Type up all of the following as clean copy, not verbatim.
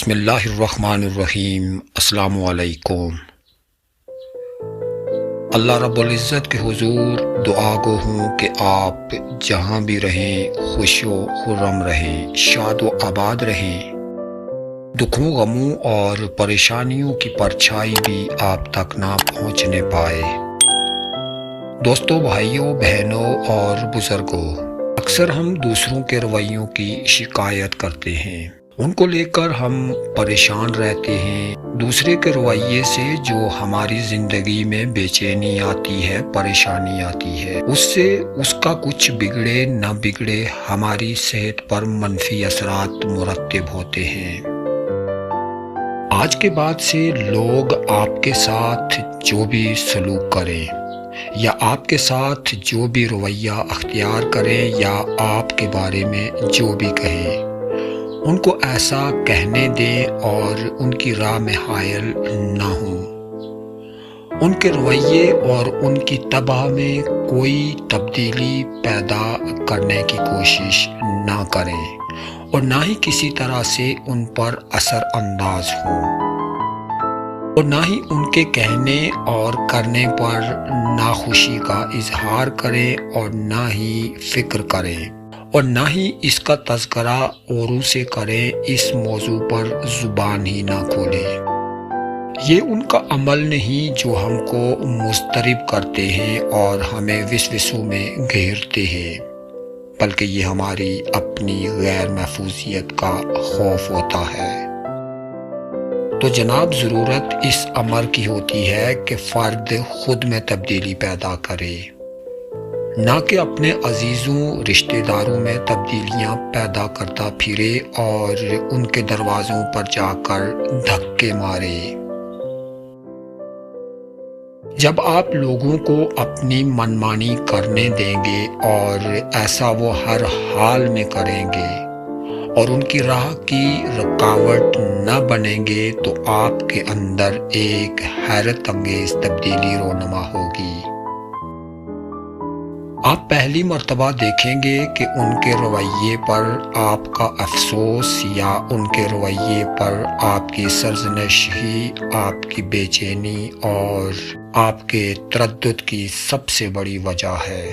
بسم اللہ الرحمن الرحیم۔ السلام علیکم۔ اللہ رب العزت کے حضور دعا گو ہوں کہ آپ جہاں بھی رہیں خوش و خرم رہیں، شاد و آباد رہیں، دکھوں غموں اور پریشانیوں کی پرچھائی بھی آپ تک نہ پہنچنے پائے۔ دوستوں، بھائیوں، بہنوں اور بزرگوں، اکثر ہم دوسروں کے رویوں کی شکایت کرتے ہیں، ان کو لے کر ہم پریشان رہتے ہیں۔ دوسرے کے رویے سے جو ہماری زندگی میں بے چینی آتی ہے، پریشانی آتی ہے، اس سے اس کا کچھ بگڑے نہ بگڑے ہماری صحت پر منفی اثرات مرتب ہوتے ہیں۔ آج کے بعد سے لوگ آپ کے ساتھ جو بھی سلوک کریں یا آپ کے ساتھ جو بھی رویہ اختیار کریں یا آپ کے بارے میں جو بھی کہیں، ان کو ایسا کہنے دیں اور ان کی راہ میں حائل نہ ہوں۔ ان کے رویے اور ان کی طبع میں کوئی تبدیلی پیدا کرنے کی کوشش نہ کریں اور نہ ہی کسی طرح سے ان پر اثر انداز ہوں، اور نہ ہی ان کے کہنے اور کرنے پر ناخوشی کا اظہار کریں اور نہ ہی فکر کریں اور نہ ہی اس کا تذکرہ اوروں سے کریں، اس موضوع پر زبان ہی نہ کھولیں۔ یہ ان کا عمل نہیں جو ہم کو مضطرب کرتے ہیں اور ہمیں وسوسوں میں گھیرتے ہیں، بلکہ یہ ہماری اپنی غیر محفوظیت کا خوف ہوتا ہے۔ تو جناب، ضرورت اس امر کی ہوتی ہے کہ فرد خود میں تبدیلی پیدا کرے، نہ کہ اپنے عزیزوں رشتہ داروں میں تبدیلیاں پیدا کرتا پھرے اور ان کے دروازوں پر جا کر دھکے مارے۔ جب آپ لوگوں کو اپنی منمانی کرنے دیں گے اور ایسا وہ ہر حال میں کریں گے اور ان کی راہ کی رکاوٹ نہ بنیں گے، تو آپ کے اندر ایک حیرت انگیز تبدیلی رونما ہوگی۔ آپ پہلی مرتبہ دیکھیں گے کہ ان کے رویے پر آپ کا افسوس یا ان کے رویے پر آپ کی سرزنش ہی آپ کی بے چینی اور آپ کے تردد کی سب سے بڑی وجہ ہے۔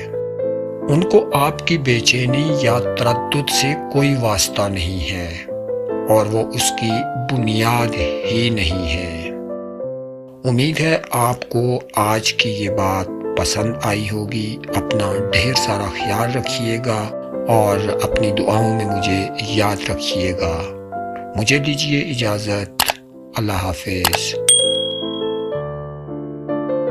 ان کو آپ کی بے چینی یا تردد سے کوئی واسطہ نہیں ہے اور وہ اس کی بنیاد ہی نہیں ہے۔ امید ہے آپ کو آج کی یہ بات پسند آئی ہوگی۔ اپنا ڈھیر سارا خیال رکھیے گا اور اپنی دعاؤں میں مجھے یاد رکھیے گا۔ مجھے دیجیے اجازت۔ اللہ حافظ۔